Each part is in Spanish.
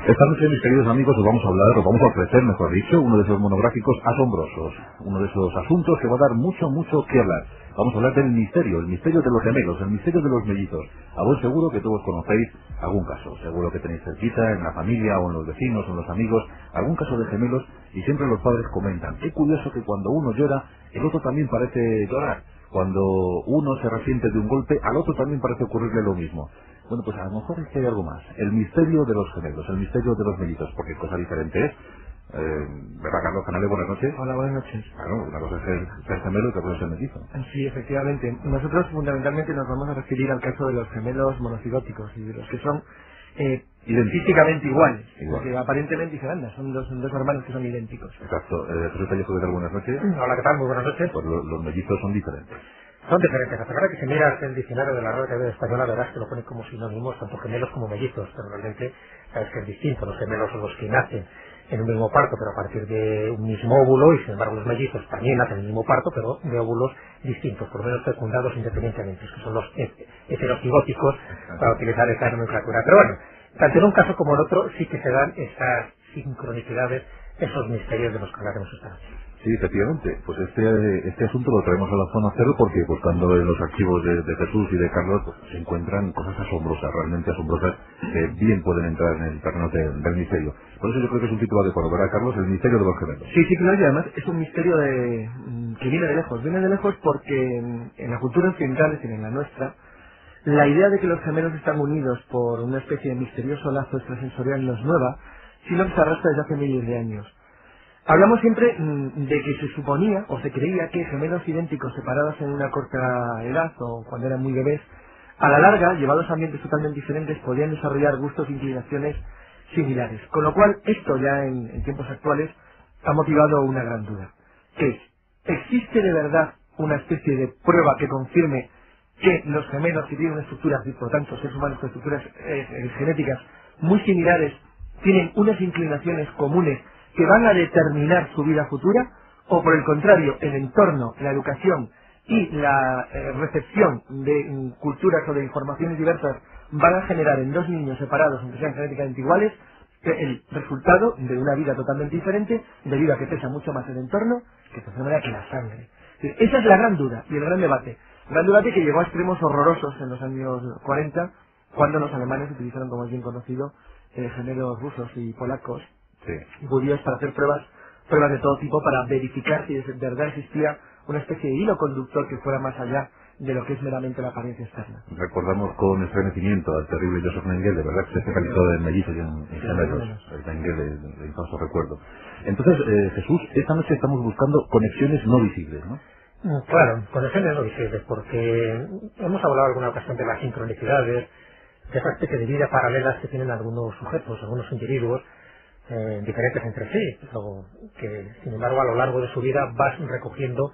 Esta noche, mis queridos amigos, os vamos a ofrecer, mejor dicho, uno de esos monográficos asombrosos, uno de esos asuntos que va a dar mucho que hablar. Vamos a hablar del misterio, el misterio de los gemelos, el misterio de los mellizos. A vos seguro que todos conocéis algún caso, seguro que tenéis cerquita, en la familia, o en los vecinos, o en los amigos, algún caso de gemelos, y siempre los padres comentan, qué curioso que cuando uno llora, el otro también parece llorar. Cuando uno se resiente de un golpe, al otro también parece ocurrirle lo mismo. Bueno, pues a lo mejor es que hay algo más. El misterio de los gemelos, el misterio de los mellizos, porque cosa diferente es. ¿Verdad, Carlos Canales? Buenas noches. Hola, buenas noches. Claro, una cosa es ser gemelo y otra cosa es ser mellizo. Sí, efectivamente. Nosotros fundamentalmente nos vamos a referir al caso de los gemelos monocigóticos y de los que son físicamente iguales. Porque aparentemente dicen, anda, son dos hermanos que son idénticos. Exacto. Jesús Pellejo, ¿qué tal? Buenas noches. Hola, ¿qué tal? Muy buenas noches. Pues los mellizos son diferentes. Son diferentes. A pesar de que si miras el diccionario de la Real Academia Española, verás que lo pone como sinónimos, tanto gemelos como mellizos, pero realmente sabes que es distinto. Los gemelos son los que nacen en un mismo parto, pero a partir de un mismo óvulo, y sin embargo los mellizos también nacen en el mismo parto, pero de óvulos distintos, por lo menos fecundados independientemente, que son los heterocigóticos, para utilizar esta nomenclatura. Pero bueno, tanto en un caso como en otro sí que se dan esas sincronicidades, esos misterios de los que hablaremos esta noche. Sí, efectivamente. Pues este asunto lo traemos a la zona cero porque buscando en los archivos de Jesús y de Carlos pues, se encuentran cosas asombrosas, realmente asombrosas, que bien pueden entrar en el terreno del misterio. Por eso yo creo que es un título adecuado, ¿verdad, Carlos? El misterio de los gemelos. Sí, claro, y además es un misterio que viene de lejos. Viene de lejos porque en la cultura occidental, es decir, en la nuestra, la idea de que los gemelos están unidos por una especie de misterioso lazo extrasensorial no es nueva, sino que se arrastra desde hace miles de años. Hablamos siempre de que se suponía o se creía que gemelos idénticos separados en una corta edad o cuando eran muy bebés, a la larga, llevados a ambientes totalmente diferentes, podían desarrollar gustos e inclinaciones similares. Con lo cual, esto ya en tiempos actuales ha motivado una gran duda. Que es, ¿existe de verdad una especie de prueba que confirme que los gemelos que tienen estructuras, por tanto, seres humanos con estructuras genéticas muy similares, tienen unas inclinaciones comunes que van a determinar su vida futura, o por el contrario, el entorno, la educación y la recepción de culturas o de informaciones diversas van a generar en dos niños separados, aunque sean genéticamente iguales, el resultado de una vida totalmente diferente, debido a que pesa mucho más el entorno que que la sangre? Esa es la gran duda y el gran debate. Gran debate que llegó a extremos horrorosos en los años 40, cuando los alemanes utilizaron, como es bien conocido, gemelos rusos y polacos, y judíos, para hacer pruebas de todo tipo para verificar si de verdad existía una especie de hilo conductor que fuera más allá de lo que es meramente la apariencia externa. Recordamos con estremecimiento al terrible Joseph Mengele, ¿verdad? Que se especializó en mellizos y en gemelos. El Mengele de infamoso recuerdo. Entonces, Jesús, esta noche estamos buscando conexiones no visibles, ¿no? Claro, conexiones no visibles, porque hemos hablado en alguna ocasión de las sincronicidades, de esa especie de vida paralelas que tienen algunos sujetos, algunos individuos, diferentes entre sí, pero que sin embargo a lo largo de su vida vas recogiendo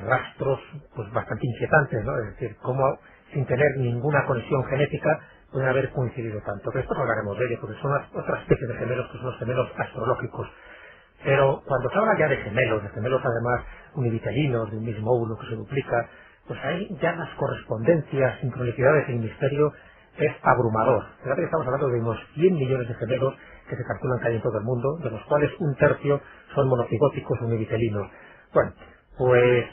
rastros pues bastante inquietantes, ¿no? Es decir, cómo sin tener ninguna conexión genética pueden haber coincidido tanto. Pero esto no hablaremos de ello, porque son otra especie de gemelos, que son los gemelos astrológicos. Pero cuando se habla ya de gemelos además univitelinos, de un mismo óvulo que se duplica, pues ahí ya las correspondencias, sincronicidades y el misterio es abrumador. Fíjate que estamos hablando de unos 100 millones de gemelos que se calculan que hay en todo el mundo, de los cuales un tercio son monocigóticos univitelinos. Bueno, pues,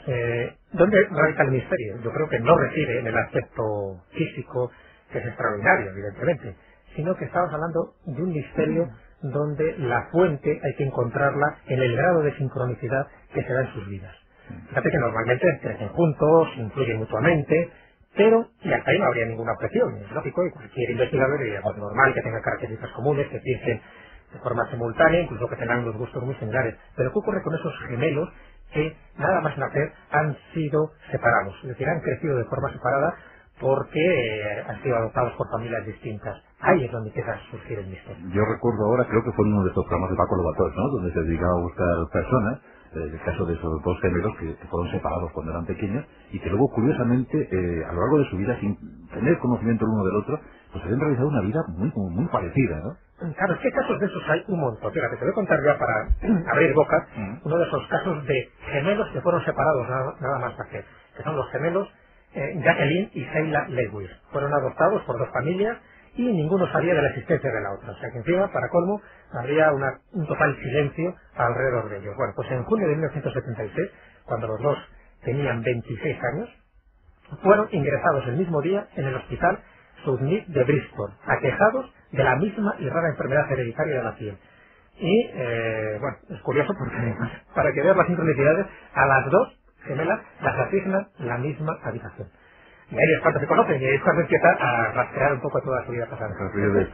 ¿dónde radica el misterio? Yo creo que no reside en el aspecto físico, que es extraordinario, evidentemente, sino que estamos hablando de un misterio donde la fuente hay que encontrarla en el grado de sincronicidad que se da en sus vidas. Fíjate que normalmente crecen juntos, influyen mutuamente, pero y hasta ahí no habría ninguna objeción. Es lógico, y cualquier investigador diría, pues normal que tengan características comunes, que piensen de forma simultánea, incluso que tengan unos gustos muy similares. Pero ¿qué ocurre con esos gemelos que nada más nacer han sido separados? Es decir, han crecido de forma separada porque han sido adoptados por familias distintas. Ahí es donde empieza a surgir el misterio. Yo recuerdo ahora, creo que fue uno de estos programas de Paco Lobatón, ¿no? Donde se dedicaba a buscar personas, el caso de esos dos gemelos que fueron separados cuando eran pequeños y que luego, curiosamente, a lo largo de su vida, sin tener conocimiento el uno del otro, pues habían realizado una vida muy parecida, ¿no? Claro, es que casos de esos hay un montón. Fíjate, te voy a contar ya para abrir boca uno de esos casos de gemelos que fueron separados nada más nacer, que son los gemelos Jacqueline y Sheila Lewis. Fueron adoptados por dos familias y ninguno sabía de la existencia de la otra. O sea que encima, para colmo, habría un total silencio alrededor de ellos. Bueno, pues en junio de 1976, cuando los dos tenían 26 años, fueron ingresados el mismo día en el hospital Southmead de Bristol, aquejados de la misma y rara enfermedad hereditaria de la piel. Y, bueno, es curioso porque, para que veas las sincronicidades, a las dos gemelas las asignan la misma habitación. Y ahí es cuando se conocen, y ahí es cuando empieza a rastrear un poco toda su vida pasada.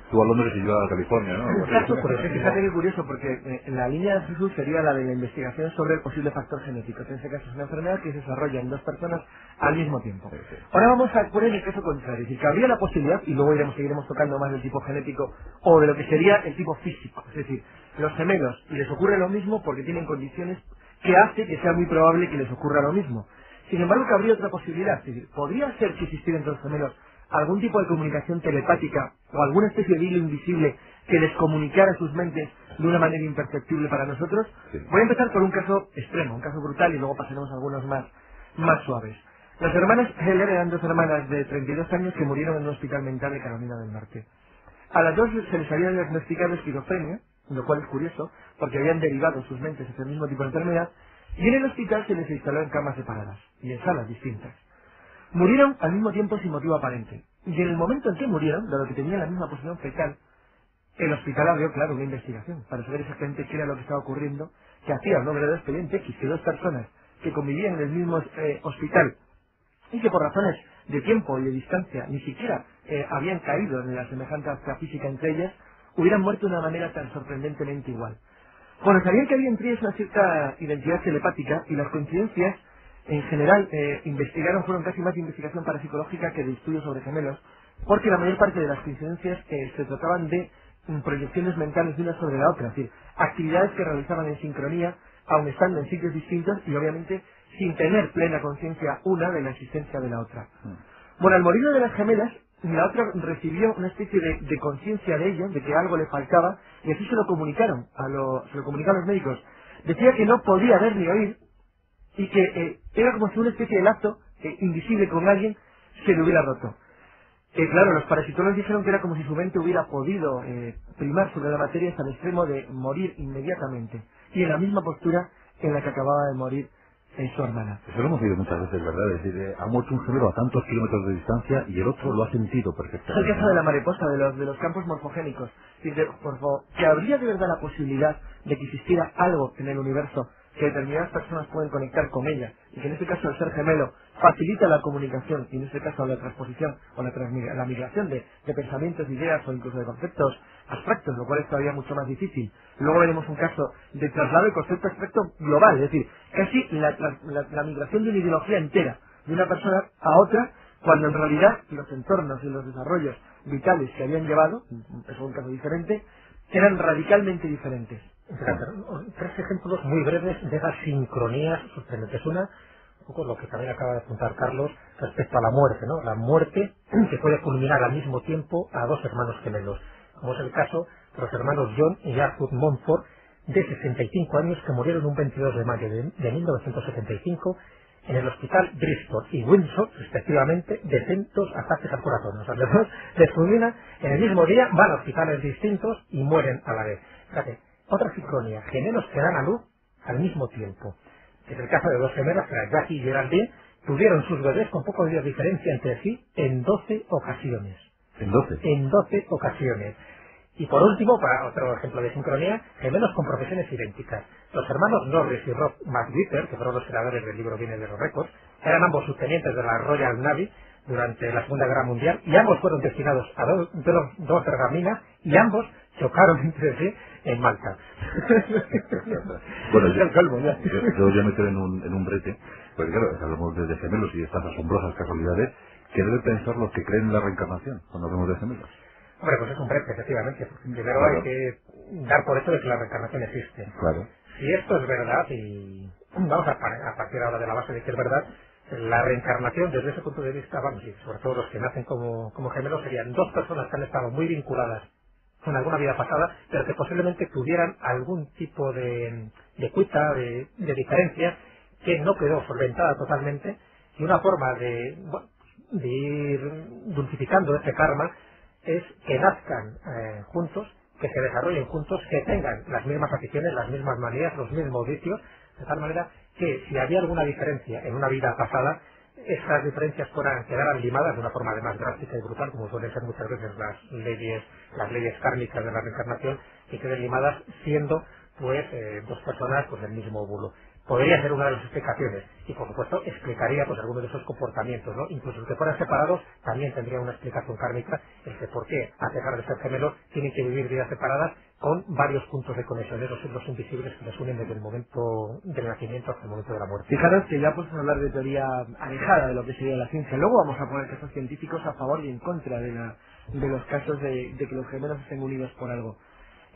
Tú a Londres y yo a California, ¿no? Exacto, fíjate qué curioso, porque la línea de Jesús sería la de la investigación sobre el posible factor genético. En este caso es una enfermedad que se desarrolla en dos personas al mismo tiempo. Ahora vamos a poner el caso contrario, es decir, que habría la posibilidad, y luego seguiremos tocando más del tipo genético, o de lo que sería el tipo físico. Es decir, los gemelos, y les ocurre lo mismo porque tienen condiciones que hace que sea muy probable que les ocurra lo mismo. Sin embargo, que habría otra posibilidad, es decir, ¿podría ser que existiera entre los gemelos algún tipo de comunicación telepática o alguna especie de hilo invisible que les comunicara sus mentes de una manera imperceptible para nosotros? Sí. Voy a empezar por un caso extremo, un caso brutal, y luego pasaremos a algunos más suaves. Las hermanas Heller eran dos hermanas de 32 años que murieron en un hospital mental de Carolina del Norte. A las dos se les había diagnosticado esquizofrenia, lo cual es curioso, porque habían derivado sus mentes hacia el mismo tipo de enfermedad, y en el hospital se les instaló en camas separadas y en salas distintas. Murieron al mismo tiempo sin motivo aparente, y en el momento en que murieron, dado que tenían la misma posición fetal, el hospital abrió, claro, una investigación para saber exactamente qué era lo que estaba ocurriendo, que hacía un nombre de expediente X que dos personas que convivían en el mismo hospital y que por razones de tiempo y de distancia ni siquiera habían caído en la semejanza física entre ellas, hubieran muerto de una manera tan sorprendentemente igual. Bueno, sabían que había entre ellas una cierta identidad telepática, y las coincidencias, en general, fueron casi más de investigación parapsicológica que de estudios sobre gemelos, porque la mayor parte de las coincidencias se trataban de proyecciones mentales de una sobre la otra, es decir, actividades que realizaban en sincronía, aun estando en sitios distintos y obviamente sin tener plena conciencia una de la existencia de la otra. Bueno, al morir de las gemelas, la otra recibió una especie de conciencia de ello, de que algo le faltaba, y así se lo comunicaron a los médicos. Decía que no podía ver ni oír, y que era como si una especie de lazo invisible con alguien se le hubiera roto. Claro, los parasitólogos dijeron que era como si su mente hubiera podido primar sobre la materia hasta el extremo de morir inmediatamente, y en la misma postura en la que acababa de morir su hermana. Eso lo hemos oído muchas veces, ¿verdad? Es decir, ha muerto un gemelo a tantos kilómetros de distancia y el otro lo ha sentido perfectamente. Es el caso de la mariposa, de los campos morfogénicos. Es decir, que habría de verdad la posibilidad de que existiera algo en el universo que determinadas personas pueden conectar con ella, y que en este caso el ser gemelo facilita la comunicación, y en este caso la transposición o la migración de pensamientos, ideas o incluso de conceptos abstractos, lo cual es todavía mucho más difícil. Luego veremos un caso de traslado de concepto abstracto global, es decir, casi la migración de una ideología entera de una persona a otra, cuando en realidad los entornos y los desarrollos vitales que habían llevado, es un caso diferente, eran radicalmente diferentes. Tres ejemplos muy breves de esas sincronías sorprendentes. Una, un poco lo que también acaba de apuntar Carlos, respecto a la muerte, ¿no? La muerte que puede culminar al mismo tiempo a dos hermanos gemelos, como es el caso de los hermanos John y Arthur Montfort, de 65 años, que murieron un 22 de mayo de 1975 en el hospital Bristol y Windsor, respectivamente, de centros ataques al corazón. O sea, los dos les culmina en el mismo día, van a hospitales distintos y mueren a la vez. Fíjate, otra sincronía, gemelos que dan a luz al mismo tiempo. Es el caso de dos gemelas, que Jackie y Geraldine, tuvieron sus bebés con pocos días de diferencia entre sí en 12 ocasiones. ¿En 12? En 12 ocasiones. Y por último, para otro ejemplo de sincronía, gemelos con profesiones idénticas. Los hermanos Norris y Rob McVicker, que fueron los creadores del libro Guinness de los Récords, eran ambos subtenientes de la Royal Navy durante la Segunda Guerra Mundial, y ambos fueron destinados a dos pergaminas, y ambos chocaron entre sí en Malta. Bueno, yo ya me quedo en un brete, porque claro, hablamos de gemelos y de estas asombrosas casualidades. ¿Qué deben pensar los que creen en la reencarnación cuando hablamos de gemelos? Hombre, pues es un brete, efectivamente. Primero claro, hay que dar por hecho de que la reencarnación existe. Claro. Si esto es verdad, y vamos a partir ahora de la base de que es verdad, la reencarnación, desde ese punto de vista, vamos, y sobre todo los que nacen como gemelos, serían dos personas que han estado muy vinculadas en alguna vida pasada, pero que posiblemente tuvieran algún tipo de cuita, de diferencia, que no quedó solventada totalmente, y una forma de ir dulcificando ese karma es que nazcan juntos, que se desarrollen juntos, que tengan las mismas aficiones, las mismas manías, los mismos vicios, de tal manera que si había alguna diferencia en una vida pasada, esas diferencias quedaran limadas de una forma además drástica y brutal, como suelen ser muchas veces las leyes kármicas de la reencarnación, que queden limadas siendo pues dos personas pues del mismo óvulo. Podría ser una de las explicaciones y por supuesto explicaría pues algunos de esos comportamientos, ¿no? Incluso los que fueran separados también tendría una explicación kármica, el que por qué, a pesar de ser gemelos, tienen que vivir vidas separadas con varios puntos de conexión, esos hilos invisibles que les unen desde el momento del nacimiento hasta el momento de la muerte. Fijaros que ya podemos hablar de teoría alejada de lo que sería la ciencia. Luego vamos a poner casos científicos a favor y en contra de los casos de que los gemelos estén unidos por algo.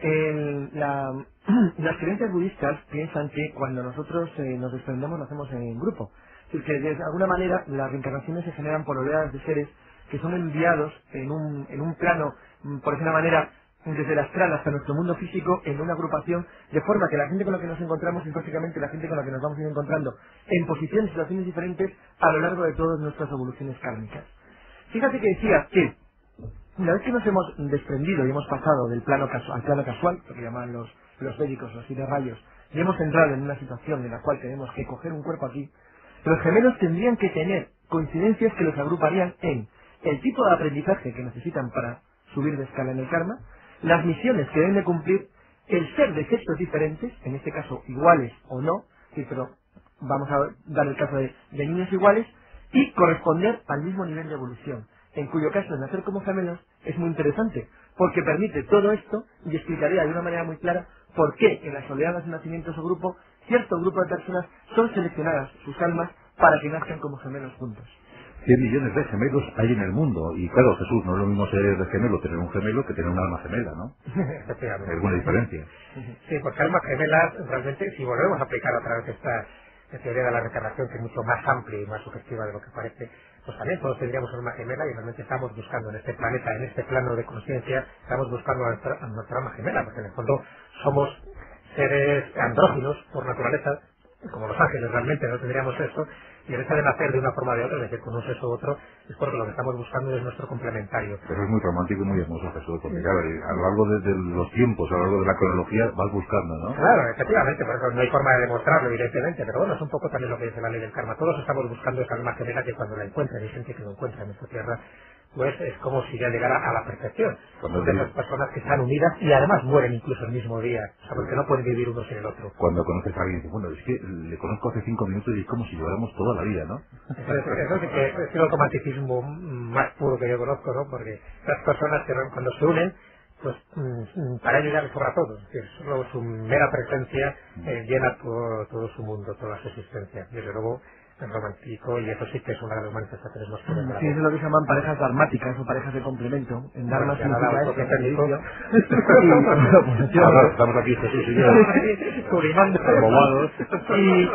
Las creencias budistas piensan que cuando nosotros nos desprendemos lo hacemos en grupo. Es decir, que de alguna manera las reencarnaciones se generan por oleadas de seres que son enviados en un plano, por decir una manera, desde el astral hasta nuestro mundo físico en una agrupación, de forma que la gente con la que nos encontramos es básicamente la gente con la que nos vamos a ir encontrando en posiciones y situaciones diferentes a lo largo de todas nuestras evoluciones kármicas. Fíjate que decía que una vez que nos hemos desprendido y hemos pasado del plano al plano casual, lo que llaman los médicos, los de rayos, y hemos entrado en una situación en la cual tenemos que coger un cuerpo aquí, los gemelos tendrían que tener coincidencias que los agruparían en el tipo de aprendizaje que necesitan para subir de escala en el karma, las misiones que deben de cumplir, el ser de sexos diferentes, en este caso iguales o no, sí, pero vamos a dar el caso de niños iguales, y corresponder al mismo nivel de evolución, en cuyo caso el nacer como gemelos es muy interesante, porque permite todo esto y explicaría de una manera muy clara por qué en las oleadas de nacimientos o grupo, cierto grupo de personas son seleccionadas sus almas para que nazcan como gemelos juntos. 100 millones de gemelos hay en el mundo, y claro, Jesús, no es lo mismo ser de gemelo, tener un gemelo, que tener un alma gemela, ¿no? Efectivamente. Hay alguna diferencia. Sí, porque almas gemelas, realmente, si volvemos a aplicar otra vez esta teoría de la reencarnación, que es mucho más amplia y más subjetiva de lo que parece, pues también todos tendríamos alma gemela y realmente estamos buscando en este planeta, en este plano de conciencia, estamos buscando a nuestra alma gemela, porque en el fondo somos seres andróginos por naturaleza, como los ángeles realmente no tendríamos eso, y el hecho de nacer de una forma o de otra, es decir, con un sexo u otro, es porque lo que estamos buscando es nuestro complementario. Pero es muy romántico y muy hermoso, Jesús, porque claro, a lo largo de los tiempos, a lo largo de la cronología, vas buscando, ¿no? Claro, efectivamente, por eso no hay forma de demostrarlo, evidentemente, pero bueno, es un poco también lo que dice la ley del karma. Todos estamos buscando esa alma gemela que cuando la encuentran, hay gente que lo encuentra en esta tierra, pues es como si ya llegara a la perfección. Son de esas personas que están unidas y además mueren incluso el mismo día, o sea, porque no pueden vivir uno sin el otro. Cuando conoces a alguien, dices, bueno, es que le conozco hace 5 minutos y es como si lleváramos toda la vida, ¿no? Eso sí que es el romanticismo más puro que yo conozco, ¿no? Porque las personas que cuando se unen, pues para ellos ya les sobra todo, es decir, solo su mera presencia llena todo su mundo, toda su existencia. Desde luego es romántico y eso sí que es una de las manifestaciones más puras de la Sí, eso es lo que se llaman parejas dharmáticas o parejas de complemento. En Dharma significa eso, técnico. Ahora estamos aquí, Jesús y yo,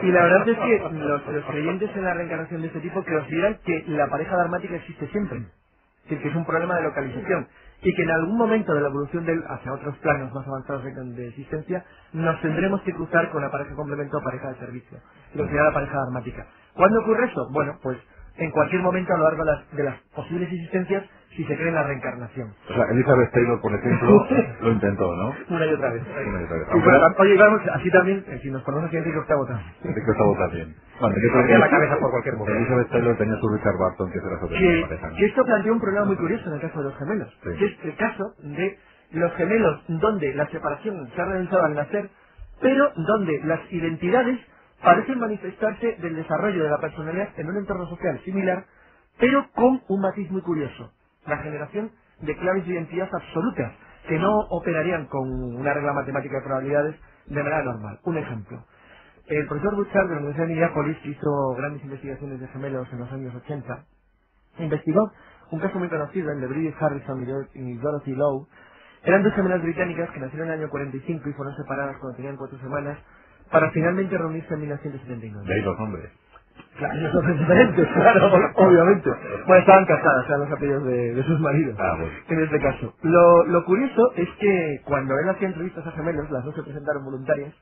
y la verdad es que los creyentes en la reencarnación de este tipo consideran que la pareja dharmática existe siempre. Es decir, que es un problema de localización y que en algún momento de la evolución hacia otros planos más avanzados de existencia nos tendremos que cruzar con la pareja complemento o pareja de servicio, lo que sería la pareja dharmática. ¿Cuándo ocurre eso? Bueno, pues en cualquier momento a lo largo de las posibles existencias si se cree en la reencarnación. O sea, Elizabeth Taylor, por ejemplo, lo intentó, ¿no? Una y otra vez. Una y otra vez. Oye, vamos, así también, si nos ponemos aquí, Enrique Octavo también. Enrique Octavo también. Bueno, yo creo que la cabeza por cualquier momento. Elizabeth Taylor tenía su Richard Barton, que será sobre la pareja, ¿no? Que esto plantea un problema muy curioso en el caso de los gemelos. Sí. Que es el caso de los gemelos donde la separación se ha realizado al nacer, pero donde las identidades parecen manifestarse del desarrollo de la personalidad en un entorno social similar, pero con un matiz muy curioso: la generación de claves de identidad absolutas que no operarían con una regla matemática de probabilidades de manera normal. Un ejemplo: el profesor Butchart de la Universidad de Minneapolis, que hizo grandes investigaciones de gemelos en los años 80, investigó un caso muy conocido, el de Bridget Harrison y Dorothy Lowe. Eran dos gemelas británicas que nacieron en el año 45 y fueron separadas cuando tenían 4 semanas para finalmente reunirse en 1979. De ahí los nombres. Claro, ellos son diferentes, claro, obviamente. Bueno, estaban casadas, eran los apellidos de sus maridos, Bueno. en este caso. Lo curioso es que cuando él hacía entrevistas a gemelos, las dos se presentaron voluntarias,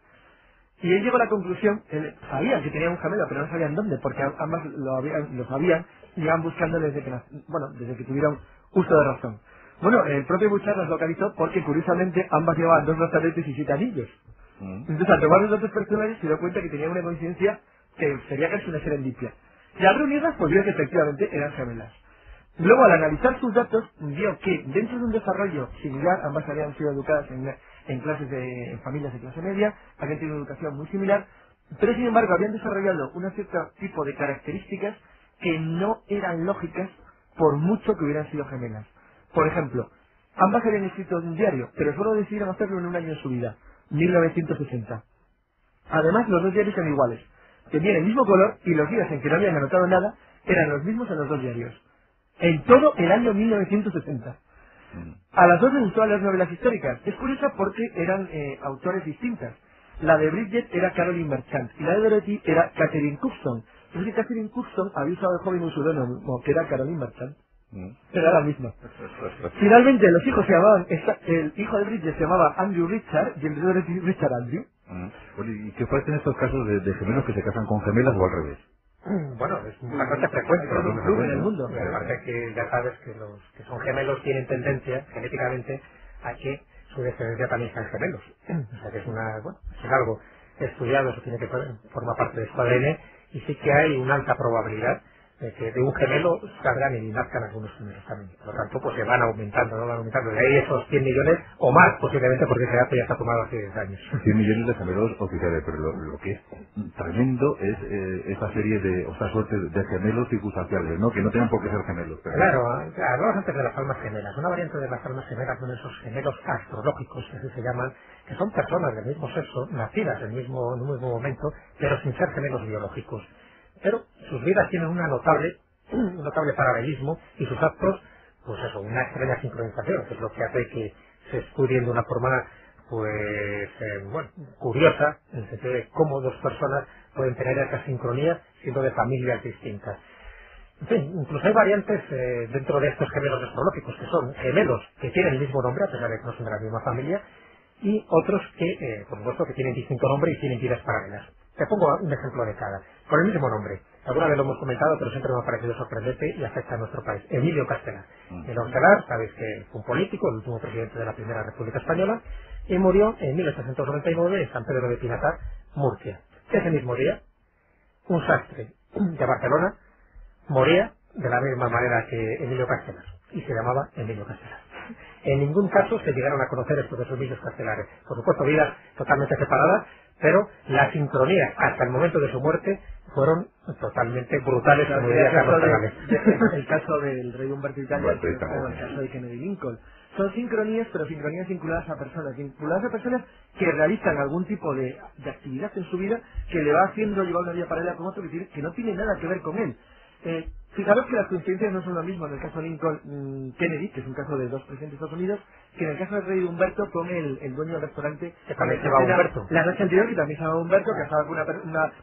y él llegó a la conclusión, él sabía que tenía un gemelo, pero no sabían dónde, porque ambas lo sabían y iban buscando desde que tuvieron uso de razón. Bueno, el propio Bouchard las localizó porque, curiosamente, ambas llevaban 2 brazaletes y 7 anillos. Entonces, al tomar los datos personales, se dio cuenta que tenía una coincidencia que sería casi una serendipia. Y al reunirlas, pues vio que efectivamente eran gemelas. Luego, al analizar sus datos, vio que dentro de un desarrollo similar, ambas habían sido educadas en familias de clase media, habían tenido una educación muy similar, pero sin embargo habían desarrollado un cierto tipo de características que no eran lógicas por mucho que hubieran sido gemelas. Por ejemplo, ambas habían escrito en un diario, pero solo decidieron hacerlo en un año en su vida, 1960. Además, los 2 diarios eran iguales. Tenían el mismo color y los días en que no habían anotado nada eran los mismos en los 2 diarios. En todo el año 1960. A las 2 les gustaban las novelas históricas. Es curioso porque eran autores distintas. La de Bridget era Caroline Merchant y la de Dorothy era Catherine Cookson. Es que Catherine Cookson había usado el joven un pseudónimo que era Caroline Merchant. Pero era la misma. Finalmente, los hijos se llamaban, el hijo de Bridget se llamaba Andrew Richard y el de Dorothy Richard Andrew. Oye, ¿y qué pasa en estos casos de gemelos que se casan con gemelas o al revés? Bueno, es bastante frecuente en el mundo. Y aparte que ya sabes que los que son gemelos tienen tendencia genéticamente a que su descendencia también sean gemelos. O sea que es algo estudiado, eso tiene que formar parte de su ADN, y sí que hay una alta probabilidad de que de un gemelo salgan y nazcan algunos gemelos también. Por lo tanto, pues se van aumentando, ¿no? Van aumentando. De ahí esos 100 millones o más, posiblemente, porque ese dato ya está tomado hace 10 años. 100 millones de gemelos oficiales, pero lo que es tremendo es esta serie esta suerte de gemelos circunstanciales, ¿no? Que no tienen por qué ser gemelos. Pero... Claro, hablamos antes de las almas gemelas. Una variante de las almas gemelas son esos gemelos astrológicos, que así se llaman, que son personas del mismo sexo, nacidas en un mismo momento, pero sin ser gemelos biológicos. Pero sus vidas tienen un notable paralelismo y sus actos, pues eso, una extraña sincronización, que es lo que hace que se estudien de una forma, curiosa, en el sentido de cómo 2 personas pueden tener esa sincronía siendo de familias distintas. En fin, incluso hay variantes dentro de estos gemelos astrológicos, que son gemelos que tienen el mismo nombre, a pesar de que no son de la misma familia, y otros que, por supuesto, que tienen distinto nombre y tienen vidas paralelas. Te pongo un ejemplo de cada. Con el mismo nombre. Alguna vez lo hemos comentado, pero siempre me ha parecido sorprendente y afecta a nuestro país. Emilio Castelar. Emilio Castelar, sabéis que fue un político, el último presidente de la Primera República Española, y murió en 1899 en San Pedro de Pinatar, Murcia. Ese mismo día, un sastre de Barcelona moría de la misma manera que Emilio Castelar, y se llamaba Emilio Castelar. En ningún caso se llegaron a conocer estos 2 Emilios Castelares. Por supuesto, vidas totalmente separadas, pero la sincronía hasta el momento de su muerte fueron totalmente brutales, como diría Carlos Canales. El caso del rey Humberto Italia o el caso de Kennedy Lincoln. Son sincronías, pero sincronías vinculadas a personas que realizan algún tipo de actividad en su vida que le va haciendo llevar una vida paralela con otro que no tiene nada que ver con él. Fijaros que las coincidencias no son lo mismo en el caso de Lincoln-Kennedy, que es un caso de 2 presidentes de Estados Unidos, que en el caso del rey Humberto con el dueño del restaurante que también se llama Humberto. La noche anterior, que también se llama Humberto, que estaba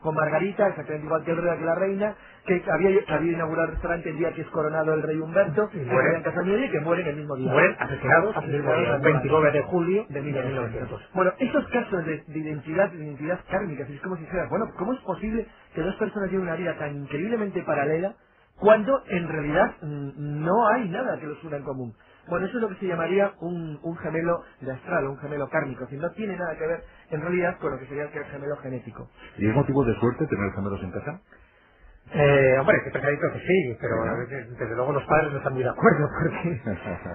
con Margarita, exactamente igual que el rey, que la reina, que había inaugurado el restaurante el día que es coronado el rey Humberto, y mueren en casa y que mueren el mismo día. Mueren asesinados el mismo día, el 29 de julio de 1900. Bueno, estos casos de identidad kármica, es como si fuera, bueno, ¿cómo es posible que 2 personas lleven una vida tan increíblemente paralela cuando en realidad no hay nada que los una en común? Bueno, eso es lo que se llamaría un gemelo de astral, un gemelo kármico, es decir, no tiene nada que ver en realidad con lo que sería el gemelo genético. ¿Y es motivo de suerte tener gemelos en casa? Hombre, que te dicho que sí, pero desde luego los padres no están muy de acuerdo, porque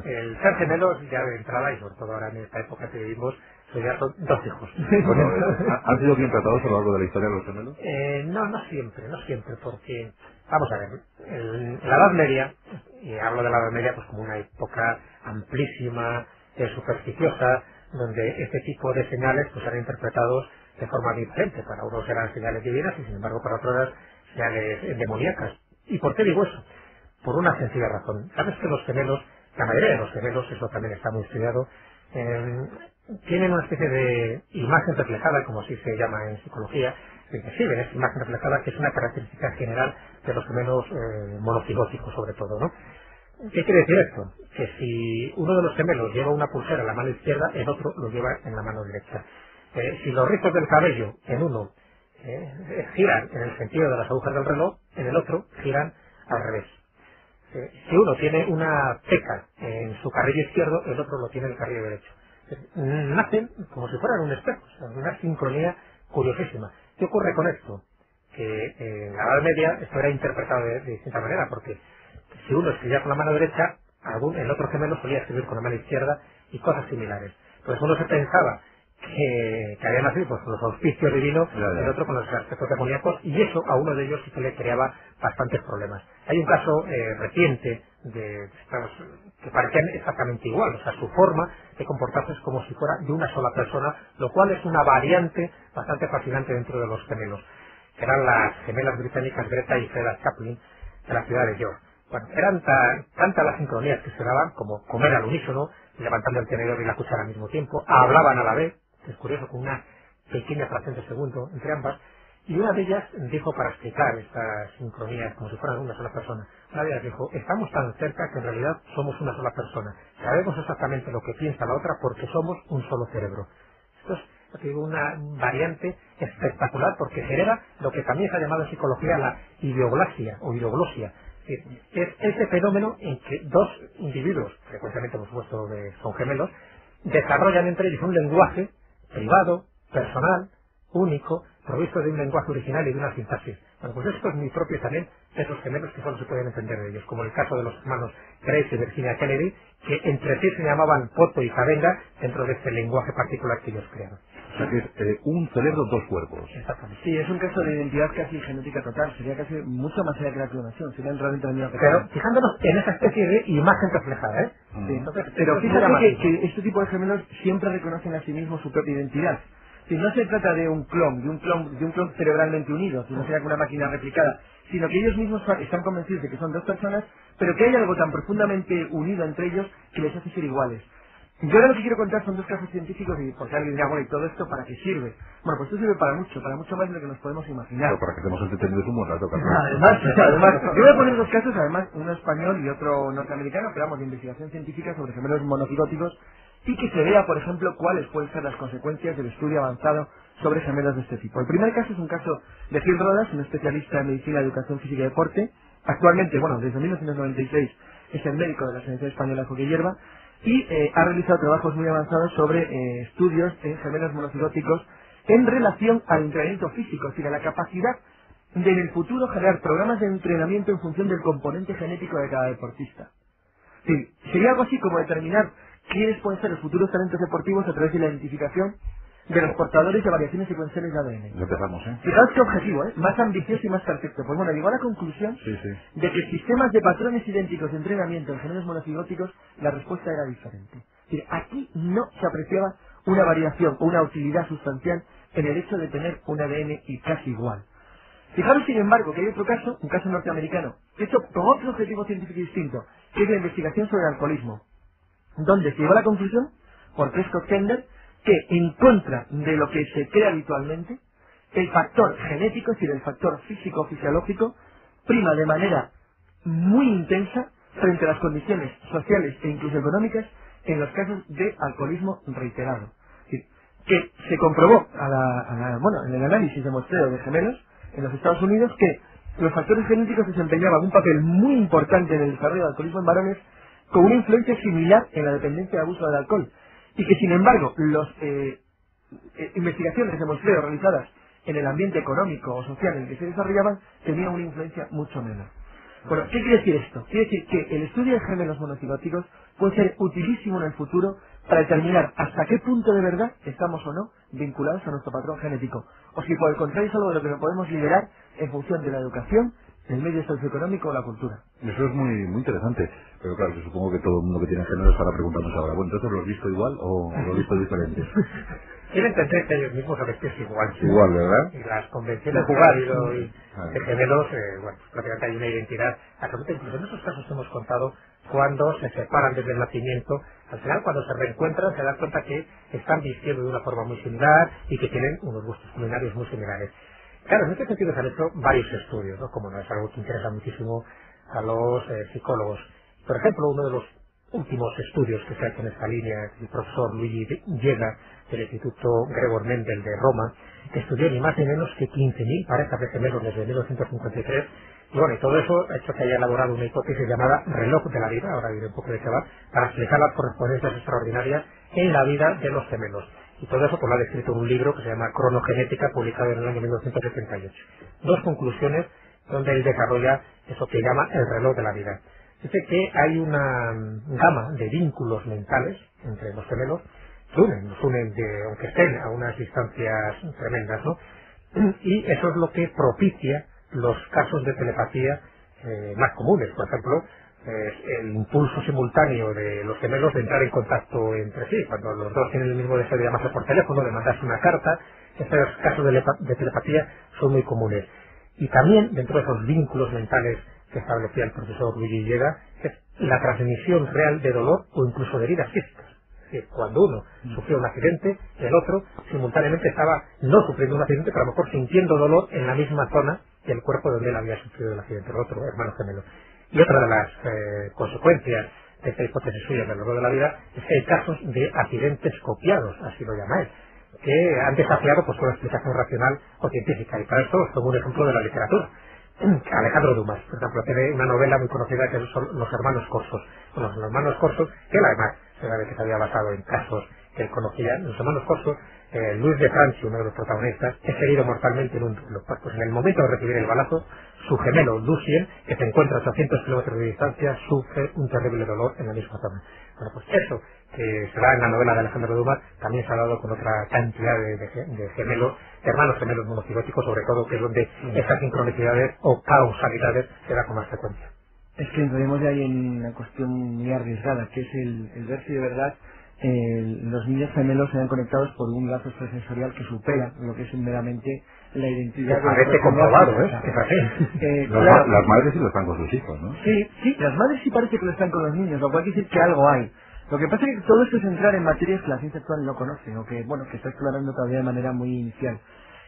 el ser gemelos ya de entrada, y sobre todo ahora en esta época que vivimos, ya son 2 hijos. Bueno, ¿han sido bien tratados a lo largo de la historia los gemelos? No siempre, porque, vamos a ver, en la Edad Media, y hablo de la Edad Media pues como una época amplísima, supersticiosa, donde este tipo de señales pues eran interpretados de forma diferente. Para unos eran señales divinas y sin embargo para otros eran señales demoníacas. ¿Y por qué digo eso? Por una sencilla razón. Sabes que los gemelos, la mayoría de los gemelos, eso también está muy estudiado, tienen una especie de imagen reflejada, como así se llama en psicología, que exhiben esa imagen reflejada, que es una característica general de los gemelos monocigóticos sobre todo, ¿no? ¿Qué quiere decir esto? Que si uno de los gemelos lleva una pulsera en la mano izquierda, el otro lo lleva en la mano derecha. Si los rizos del cabello en uno giran en el sentido de las agujas del reloj, en el otro giran al revés. Si uno tiene una peca en su carrillo izquierdo, el otro lo tiene en el carrillo derecho. Nacen como si fueran un espejo, o sea, una sincronía curiosísima. ¿Qué ocurre con esto? Que en la Edad Media esto era interpretado de distinta manera, porque si uno escribía con la mano derecha, el otro gemelo solía escribir con la mano izquierda y cosas similares. Pues uno se pensaba que había nacido pues, con los auspicios divinos, el otro con los aspectos demoníacos, y eso a uno de ellos sí que le creaba bastantes problemas. Hay un caso reciente de estos que parecían exactamente igual, o sea, su forma de comportarse es como si fuera de una sola persona, lo cual es una variante bastante fascinante dentro de los gemelos, que eran las gemelas británicas Greta y Freda Chaplin de la ciudad de York. Bueno, eran tantas las sincronías que se daban como comer al unísono, levantando el tenedor y la cuchara al mismo tiempo, hablaban a la vez, es curioso, con una pequeña fracción de segundo entre ambas, y una de ellas dijo, para explicar estas sincronías como si fueran una sola persona, una de ellas dijo, estamos tan cerca que en realidad somos una sola persona, sabemos exactamente lo que piensa la otra porque somos un solo cerebro. Esto es una variante espectacular porque genera lo que también se ha llamado en psicología la ideoglasia o ideoglosia. Es ese fenómeno en que dos individuos, frecuentemente por supuesto son gemelos, desarrollan entre ellos un lenguaje privado, personal, único, provisto de un lenguaje original y de una sintaxis. Bueno, pues esto es muy propio también de esos gemelos que solo se pueden entender de ellos, como el caso de los hermanos Grace y Virginia Kennedy, que entre sí se llamaban Poto y Cabenga dentro de este lenguaje particular que ellos crearon. O sea que es un cerebro, dos cuerpos. Exactamente. Sí, es un caso de identidad casi genética total, sería casi mucho más allá que la clonación, serían realmente la misma persona. Pero fijándonos en esa especie de imagen reflejada, ¿eh? Sí, entonces, pero fíjate que este tipo de gemelos siempre reconocen a sí mismos su propia identidad. Si no se trata de un clon cerebralmente unido, si no sería una máquina replicada, sino que ellos mismos están convencidos de que son dos personas, pero que hay algo tan profundamente unido entre ellos que les hace ser iguales. Yo ahora lo que quiero contar son dos casos científicos y porque alguien dirá, bueno, ¿y todo esto para qué sirve? Bueno, pues esto sirve para mucho más de lo que nos podemos imaginar. Pero para que estemos entretenidos un buen rato, Carlos. Además, yo voy a poner dos casos, además, uno español y otro norteamericano, pero vamos, de investigación científica sobre gemelos monocigóticos, y que se vea, por ejemplo, cuáles pueden ser las consecuencias del estudio avanzado sobre gemelos de este tipo. El primer caso es un caso de Gil Rodas, un especialista en medicina, educación física y deporte. Actualmente, bueno, desde 1996 es el médico de la Sociedad Española de Hockey Hierba y ha realizado trabajos muy avanzados sobre estudios en gemelos monocigóticos en relación al entrenamiento físico, es decir, a la capacidad de en el futuro generar programas de entrenamiento en función del componente genético de cada deportista. Es decir, sería algo así como determinar quiénes pueden ser los futuros talentos deportivos a través de la identificación de los portadores de variaciones secuenciales de ADN. Ya empezamos, ¿eh? Fijaos qué objetivo, ¿eh? Más ambicioso y más perfecto. Pues bueno, llegó a la conclusión de que sistemas de patrones idénticos de entrenamiento en gemelos monocigóticos, la respuesta era diferente. Es decir, aquí no se apreciaba una variación o una utilidad sustancial en el hecho de tener un ADN y casi igual. Fijaros, sin embargo, que hay otro caso, un caso norteamericano, hecho con otro objetivo científico distinto, que es la investigación sobre el alcoholismo, donde se llegó a la conclusión, por Prescott Kender, que en contra de lo que se cree habitualmente, el factor genético, es decir, el factor físico-fisiológico, prima de manera muy intensa frente a las condiciones sociales e incluso económicas en los casos de alcoholismo reiterado. Es decir, que se comprobó en el análisis de muestreo de gemelos en los Estados Unidos que los factores genéticos desempeñaban un papel muy importante en el desarrollo del alcoholismo en varones con una influencia similar en la dependencia de abuso del alcohol. Y que, sin embargo, las investigaciones de muestreo realizadas en el ambiente económico o social en el que se desarrollaban tenían una influencia mucho menor. Bueno, ¿qué quiere decir esto? Quiere decir que el estudio de gemelos monocigóticos puede ser utilísimo en el futuro para determinar hasta qué punto de verdad estamos o no vinculados a nuestro patrón genético. O si por el contrario es algo de lo que nos podemos liberar en función de la educación, el medio socioeconómico o la cultura. Eso es muy interesante, pero claro, yo supongo que todo el mundo que tiene género estará preguntándose ahora, bueno, ¿entonces lo has visto igual o lo has visto diferente? Quieren entender que ellos mismos a veces es igual. Igual, ¿verdad? Y las convenciones de jugar y de gemelos, bueno, prácticamente hay una identidad absoluta. Incluso en esos casos hemos contado cuando se separan desde el nacimiento, al final cuando se reencuentran se dan cuenta que están vistiendo de una forma muy similar y que tienen unos gustos culinarios muy similares. Claro, en este sentido se han hecho varios estudios, ¿no? Como no es algo que interesa muchísimo a los psicólogos. Por ejemplo, uno de los últimos estudios que se ha hecho en esta línea, el profesor Luigi Yega, del Instituto Gregor Mendel de Roma, que estudió ni más ni menos que 15.000 parejas de gemelos desde 1953. Y bueno, y todo eso ha hecho que haya elaborado una hipótesis llamada reloj de la vida, ahora diré un poco de qué va, para explicar las correspondencias extraordinarias en la vida de los gemelos. Y todo eso pues lo ha descrito en un libro que se llama Cronogenética, publicado en el año 1978. Dos conclusiones donde él desarrolla eso que llama el reloj de la vida. Dice que hay una gama de vínculos mentales entre los gemelos que nos unen aunque estén a unas distancias tremendas, ¿no? Y eso es lo que propicia los casos de telepatía más comunes. Por ejemplo, el impulso simultáneo de los gemelos de entrar en contacto entre sí, cuando los dos tienen el mismo deseo de llamarse por teléfono, de mandarse una carta. Estos casos de telepatía son muy comunes. Y también, dentro de esos vínculos mentales que establecía el profesor Luigi Lleida, es la transmisión real de dolor o incluso de heridas físicas. Es decir, cuando uno sufrió un accidente, el otro simultáneamente estaba no sufriendo un accidente, pero a lo mejor sintiendo dolor en la misma zona del cuerpo donde él había sufrido el accidente, el otro hermano gemelo. Y otra de las consecuencias de esta hipótesis suya del dolor de la vida es que hay casos de accidentes copiados, así lo llama él, que han desafiado pues toda explicación racional o científica. Y para esto es como un ejemplo de la literatura. Alejandro Dumas, por ejemplo, tiene una novela muy conocida que son Los hermanos Corsos. Bueno, los hermanos Corsos, que él además se sabe que se había basado en casos que él conocía. Los hermanos Corsos, Luis de Franchi, uno de los protagonistas, es herido mortalmente en un duelo. Pues en el momento de recibir el balazo, su gemelo Lucien, que se encuentra a 800 kilómetros de distancia, sufre un terrible dolor en la misma zona. Bueno, pues eso que se da en la novela de Alejandro Dumas también se ha dado con otra cantidad de gemelos, hermanos gemelos monocigóticos, sobre todo, que es donde estas sincronicidades o causalidades se da con más frecuencia. Es que entraremos ya ahí en una cuestión muy arriesgada, que es el ver si de verdad los niños gemelos se han conectados por un lazo extrasensorial que supera lo que es meramente la identidad. Que parece comprobado, ¿eh? Es así. Claro. Las madres sí lo están con sus hijos, ¿no? Sí, las madres sí parece que lo están con los niños, lo cual quiere decir que algo hay. Lo que pasa es que todo esto es entrar en materias que la ciencia actual no conoce, o que, bueno, que está explorando todavía de manera muy inicial.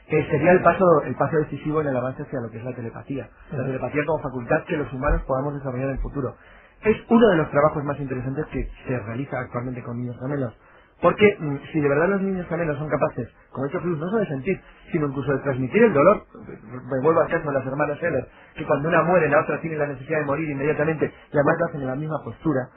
Sería el paso decisivo en el avance hacia lo que es la telepatía. La telepatía como facultad que los humanos podamos desarrollar en el futuro. Es uno de los trabajos más interesantes que se realiza actualmente con niños gemelos. Porque si de verdad los niños gemelos son capaces, como ha dicho Cruz, no solo de sentir, sino incluso de transmitir el dolor, me vuelvo al caso de las hermanas Heller, que cuando una muere la otra tiene la necesidad de morir inmediatamente y además lo hacen en la misma postura,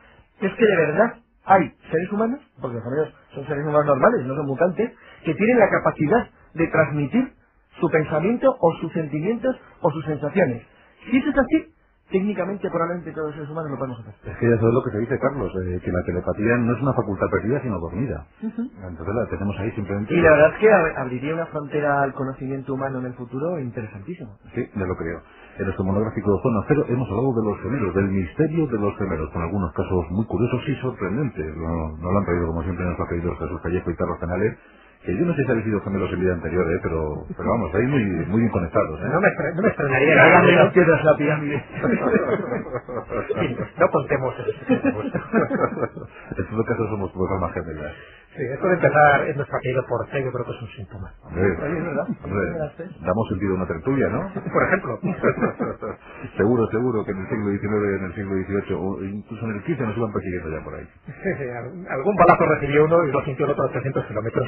es que de verdad hay seres humanos, porque los gemelos son seres humanos normales, no son mutantes, que tienen la capacidad de transmitir su pensamiento o sus sentimientos o sus sensaciones. Si eso es así, técnicamente probablemente todos los seres humanos lo podemos hacer. Es que eso es lo que te dice Carlos, que la telepatía no es una facultad perdida sino dormida. Entonces la tenemos ahí simplemente. Y la verdad es que abriría una frontera al conocimiento humano en el futuro interesantísimo. Sí, me lo creo. En nuestro monográfico de Zona Cero hemos hablado de los gemelos, del misterio de los gemelos, con algunos casos muy curiosos y sorprendentes. No lo han traído como siempre, nos ha traído Jesús Callejo y Carlos Canales, que yo no sé si habéis sido gemelos en vida anterior, pero vamos, ahí muy bien conectados. No me extrañaría. Háganme las piedras la pirámide. Sí, no contemos eso. En todo caso somos tu almas gemelas. Sí, esto de empezar es nuestro apellido por C, yo creo que es un síntoma. Hombre, damos sentido a una tertulia, ¿no? Por ejemplo. Seguro que en el siglo XIX, en el siglo XVIII o incluso en el XV nos iban persiguiendo ya por ahí. Algún balazo recibió uno y lo sintió el otro a 300 kilómetros.